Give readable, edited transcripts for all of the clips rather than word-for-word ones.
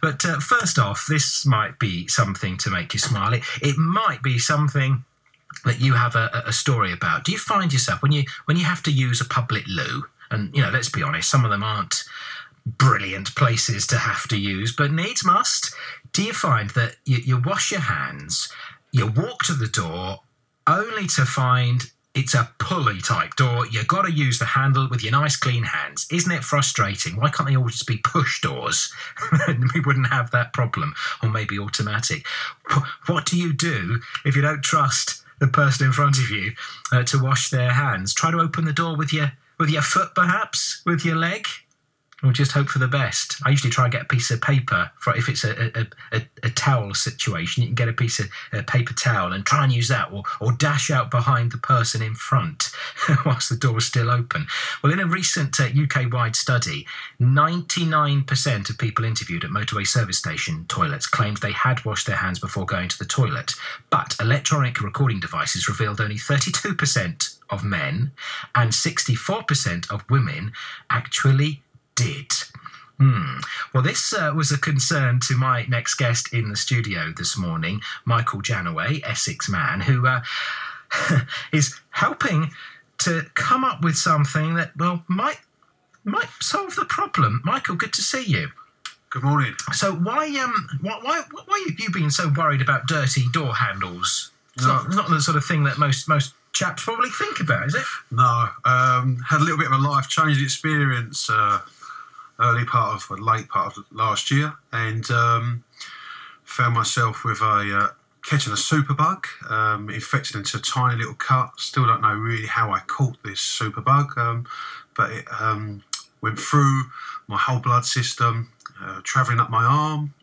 But first off, this might be something to make you smile. It might be something that you have a story about. Do you find yourself, when you have to use a public loo, and, let's be honest, some of them aren't brilliant places to have to use, but needs must, do you find that you wash your hands, you walk to the door, only to find it's a pulley type door? You've got to use the handle with your nice clean hands. Isn't it frustrating? Why can't they all just be push doors? We wouldn't have that problem. Or maybe automatic. What do you do if you don't trust the person in front of you to wash their hands? Try to open the door with your foot, perhaps? With your leg? Or just hope for the best? I usually try and get a piece of paper. If it's a towel situation, you can get a piece of paper towel and try and use that, or dash out behind the person in front whilst the door is still open. Well, in a recent UK-wide study, 99% of people interviewed at motorway service station toilets claimed they had washed their hands before going to the toilet. But electronic recording devices revealed only 32% of men and 64% of women actually did. Well, this was a concern to my next guest in the studio this morning, Michael Janaway, Essex man, who is helping to come up with something that, well, might solve the problem. Michael, good to see you. Good morning. So why have you been so worried about dirty door handles? It's not the sort of thing that most chaps probably think about, is it? No. Had a little bit of a life-changing experience late part of last year, and found myself with catching a superbug, infected into a tiny little cut. Still don't know really how I caught this superbug, but it went through my whole blood system, travelling up my arm,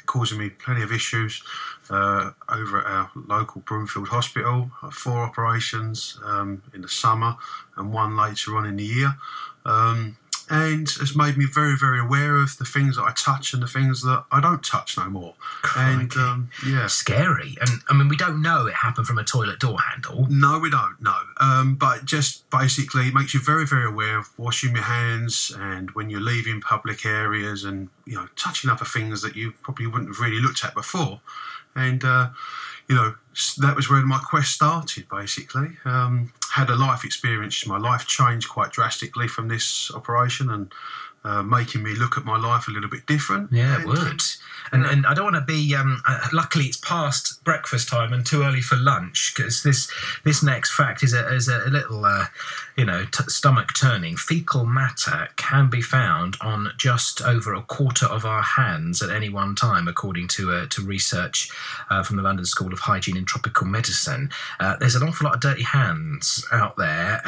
causing me plenty of issues over at our local Broomfield hospital. 4 operations in the summer and 1 later on in the year. And has made me very, very aware of the things that I touch and the things that I don't touch no more. Crikey. And, yeah. Scary. And, I mean, we don't know it happened from a toilet door handle. No, we don't, no. But just basically it makes you very, very aware of washing your hands, and when you're leaving public areas, and, touching other things that you probably wouldn't have really looked at before. And, that was where my quest started, basically. Had a life experience. My life changed quite drastically from this operation, and making me look at my life a little bit different. Yeah, it would. And I don't want to be... luckily, it's past breakfast time and too early for lunch, because this next fact is a little, stomach-turning. Fecal matter can be found on just over a quarter of our hands at any one time, according to research from the London School of Hygiene and Tropical Medicine. There's an awful lot of dirty hands out there.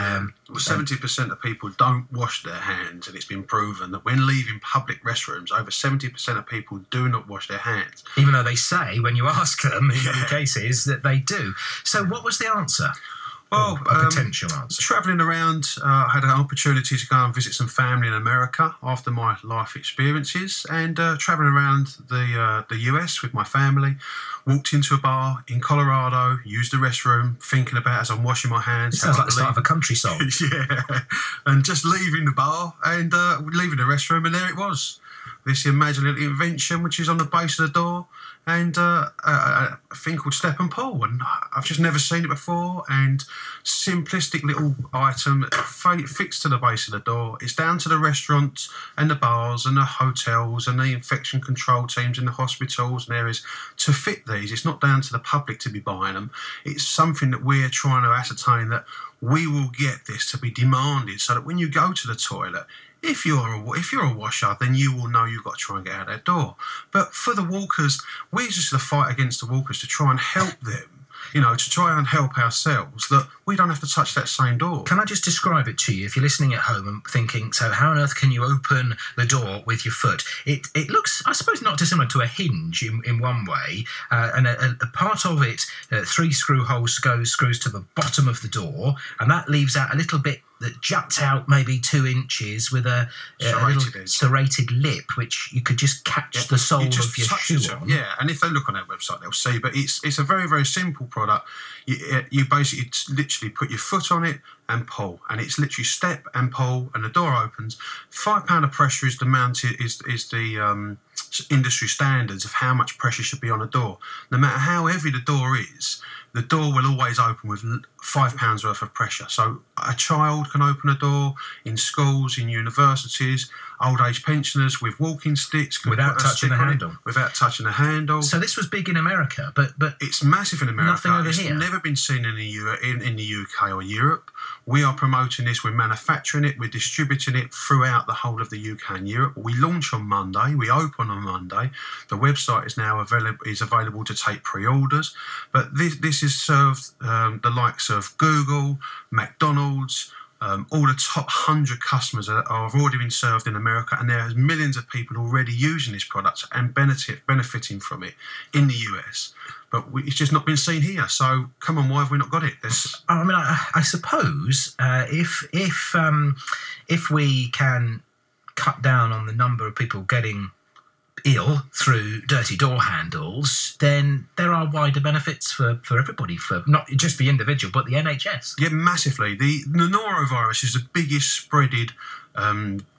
70% of people don't wash their hands, and it's been proven that when leaving public restrooms, over 70% of people do not wash their hands. Even though they say, when you ask them, in many cases, that they do. So what was the answer? Well, a potential answer. Travelling around, I had an opportunity to go and visit some family in America after my life experiences, and travelling around the US with my family. Walked into a bar in Colorado, used the restroom, thinking about as I'm washing my hands. It sounds like the start of a country song. Yeah, and just leaving the bar and leaving the restroom, and there it was. This imaginary invention, which is on the base of the door, and a thing called StepNPull, and I've just never seen it before. And simplistic little item fixed to the base of the door. It's down to the restaurants and the bars and the hotels and the infection control teams in the hospitals and areas to fit these. It's not down to the public to be buying them. It's something that we're trying to ascertain that we will get this to be demanded, so that when you go to the toilet, if you're a washer, then you will know you've got to try and get out that door. But for the walkers, we're just the fight against the walkers to try and help them, to try and help ourselves, that we don't have to touch that same door. Can I just describe it to you? If you're listening at home and thinking, so how on earth can you open the door with your foot? It looks, I suppose, not dissimilar to a hinge in one way, and a part of it, 3 screw holes screws to the bottom of the door, and that leaves out a little bit that juts out maybe 2 inches with a little serrated lip, which you could just catch the sole of your shoe on. Yeah, and if they look on our website, they'll see. But it's a very, very simple product. You basically literally put your foot on it and pull, and it's literally step and pull, and the door opens. 5 pound of pressure is the industry standards of how much pressure should be on a door. No matter how heavy the door is, the door will always open with 5 pounds worth of pressure. So a child can open a door in schools, in universities, old age pensioners with walking sticks without touching the handle. Without touching the handle. So this was big in America, but it's massive in America. Nothing over here. It's never been seen in the UK or Europe. We are promoting this. We're manufacturing it. We're distributing it throughout the whole of the UK and Europe. We launch on Monday. We open on Monday. The website is now available to take pre-orders. But this is served the likes of Google, McDonald's. All the top 100 customers have already been served in America, and there are millions of people already using this product and benefiting from it in the US. But it's just not been seen here. So come on, why have we not got it? I mean, I suppose if we can cut down on the number of people getting ill through dirty door handles, then there are wider benefits for everybody, for not just the individual but the NHS. Yeah, massively. The norovirus is the biggest spreaded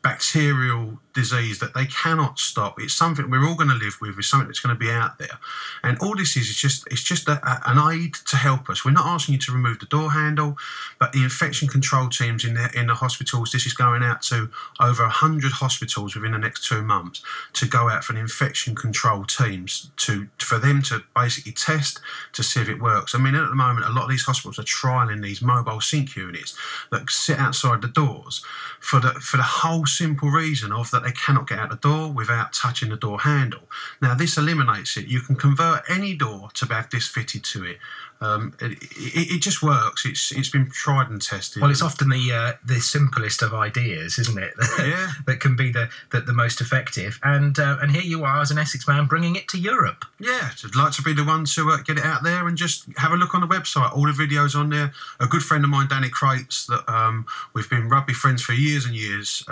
bacterial disease that they cannot stop. It's something we're all going to live with. It's something that's going to be out there, and all this is just an aid to help us. We're not asking you to remove the door handle, but the infection control teams in the hospitals. This is going out to over 100 hospitals within the next 2 months to go out for the infection control teams for them to basically test to see if it works. I mean, at the moment, a lot of these hospitals are trialling these mobile sink units that sit outside the doors for the whole simple reason of that they cannot get out the door without touching the door handle. Now, this eliminates it. You can convert any door to have this fitted to it. It just works. It's been tried and tested. Well, it's often the simplest of ideas, isn't it? Yeah. That can be the most effective. And here you are as an Essex man bringing it to Europe. Yeah, I'd like to be the one to get it out there and just have a look on the website. All the videos on there. A good friend of mine, Danny Crates, that we've been rugby friends for years and years.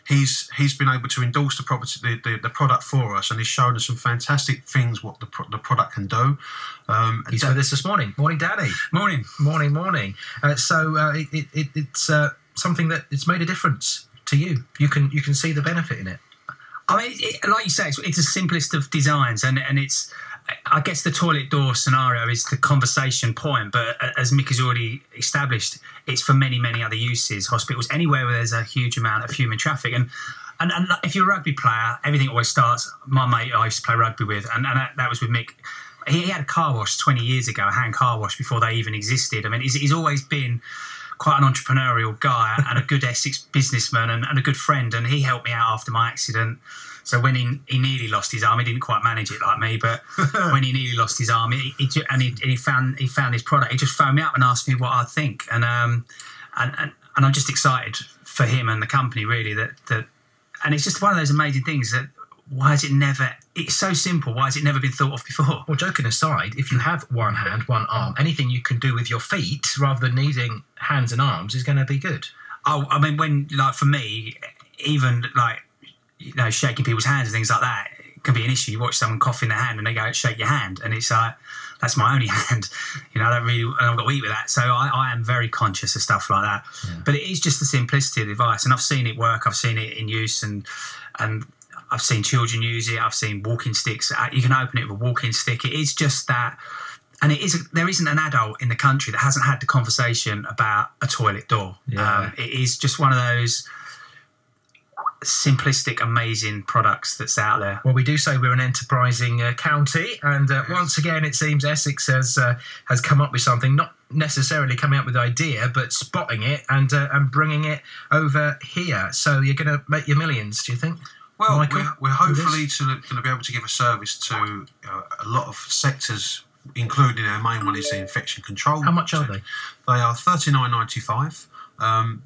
He's been able to endorse the product for us, and he's shown us some fantastic things what the product can do. He's with us this morning. Morning, Danny. Morning. Morning. So it's something that it's made a difference to you. You can see the benefit in it. I mean, like you say, it's the simplest of designs, and it's. I guess the toilet door scenario is the conversation point, but as Mick has already established, it's for many, many other uses. Hospitals, anywhere where there's a huge amount of human traffic, and if you're a rugby player, everything always starts. My mate I used to play rugby with, and that was with Mick. He had a car wash 20 years ago, a hand car wash, before they even existed. I mean, he's always been quite an entrepreneurial guy and a good Essex businessman and a good friend, and he helped me out after my accident. So when he nearly lost his arm, he didn't quite manage it like me, but when he nearly lost his arm, he found his product. He just phoned me up and asked me what I think, and I'm just excited for him and the company, really. That and it's just one of those amazing things that. Why has it never... It's so simple. Why has it never been thought of before? Well, joking aside, if you have one hand, one arm, anything you can do with your feet rather than needing hands and arms is going to be good. Oh, I mean, for me, even shaking people's hands and things like that can be an issue. You watch someone cough in their hand and they go, shake your hand, and it's like, that's my only hand. I've got to eat with that. So I am very conscious of stuff like that. Yeah. But it is just the simplicity of the device, and I've seen it work. I've seen it in use, and I've seen children use it. I've seen walking sticks. You can open it with a walking stick. It is just that. And there isn't an adult in the country that hasn't had the conversation about a toilet door. Yeah. It is just one of those simplistic, amazing products that's out there. Well, we do say we're an enterprising county. And once again, it seems Essex has come up with something, not necessarily coming up with the idea, but spotting it and bringing it over here. So you're going to make your millions, do you think? Well, Michael, we're hopefully going to be able to give a service to a lot of sectors, including our main one is the infection control. How much are they? They are $39.95.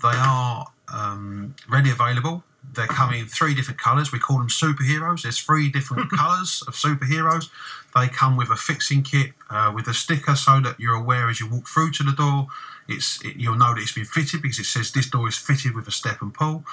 They are ready available. They're coming in 3 different colours. We call them superheroes. There's 3 different colours of superheroes. They come with a fixing kit with a sticker so that you're aware as you walk through to the door. You'll know that it's been fitted because it says this door is fitted with a StepNPull.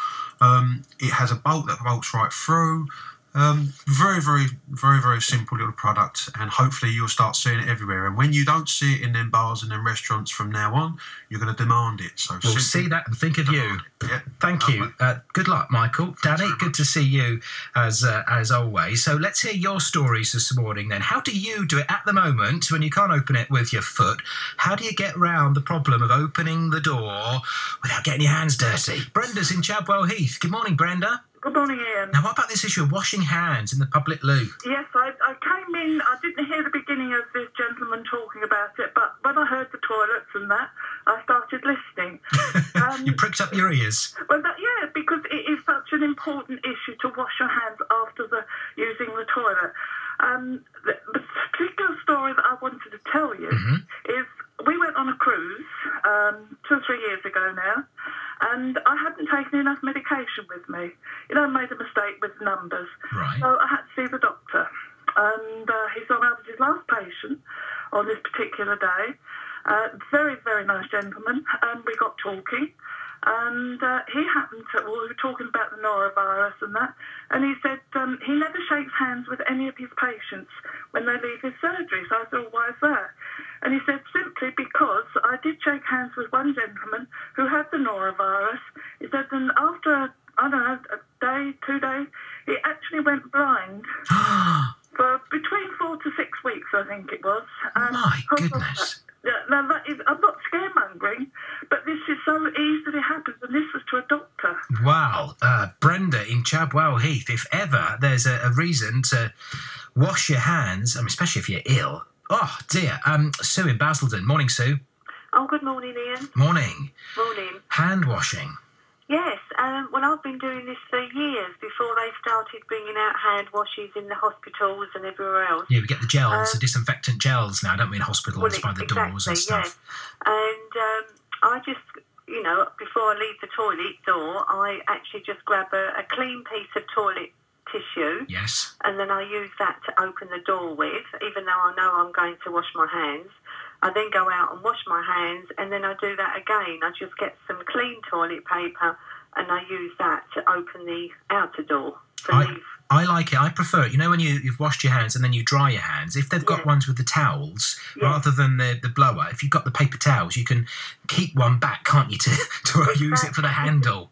It has a bolt that bolts right through. Very, very very, very simple little product, and hopefully you'll start seeing it everywhere. And when you don't see it in them bars and them restaurants from now on, you're going to demand it. So we'll see that and think of you. Yeah. Thank you. Good luck, Michael. Danny, good to see you as always. So let's hear your stories this morning then. How do you do it at the moment when you can't open it with your foot? How do you get round the problem of opening the door without getting your hands dirty? Brenda's in Chadwell Heath. Good morning, Brenda. Good morning, Ian. Now, what about this issue of washing hands in the public loo? Yes, I came in, I didn't hear the beginning of this gentleman talking about it, but when I heard the toilets and that, I started listening. You pricked up your ears. Well, yeah, because it is such an important issue to wash your hands after using the toilet. The particular story that I wanted to tell you is we went on a cruise 2 or 3 years ago now, and I hadn't taken enough medication with me. You know, I made a mistake with numbers. Right. So I had to see the doctor. And he saw I was his last patient on this particular day. Very, very nice gentleman. And we got talking. And he happened to, we were talking about the norovirus and that, and he said he never shakes hands with any of his patients when they leave his surgery. So I said, well, why is that? And he said, simply because I did shake hands with one gentleman who had the norovirus. He said, and after, I don't know, a day, 2 days, he actually went blind for between 4 to 6 weeks, I think it was. My goodness. Now, that is, I'm not scaremongering, but this is so easily happens, and this was to a doctor. Wow. Brenda in Chadwell Heath, if ever there's a reason to wash your hands, especially if you're ill. Oh, dear. Sue in Basildon. Morning, Sue. Oh, good morning, Ian. Morning. Morning. Hand washing. Yes, well, I've been doing this for years before they started bringing out hand washes in the hospitals and everywhere else. Yeah, we get the gels, the disinfectant gels now, don't we, in hospitals by the doors and stuff. Yeah. And I just, you know, before I leave the toilet door, I actually just grab a clean piece of toilet tissue. Yes. And then I use that to open the door with, even though I know I'm going to wash my hands. I then go out and wash my hands, and then I do that again. I just get some clean toilet paper, and I use that to open the outer door. I like it. I prefer it. You know, when you've washed your hands and then you dry your hands, if they've got ones with the towels rather than the blower, if you've got the paper towels, you can keep one back, can't you, to use it for the handle.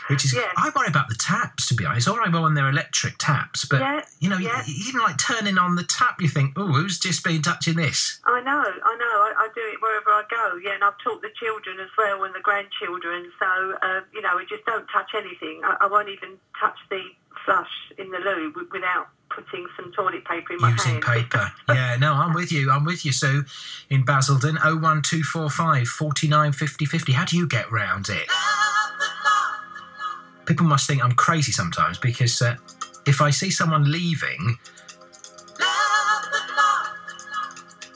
Which is, I worry about the taps, to be honest. All right, well, when they're electric taps, but, you know, even like turning on the tap, you think, oh, who's just been touching this? I know. I do it wherever I go, and I've taught the children as well and the grandchildren. So, you know, we just don't touch anything. I won't even touch the flush in the loo without putting some toilet paper in my hand. Using paper. Yeah, no, I'm with you. So, in Basildon, 01245 49 50 50. How do you get round it? People must think I'm crazy sometimes because if I see someone leaving,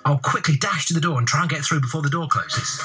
I'll quickly dash to the door and try and get through before the door closes.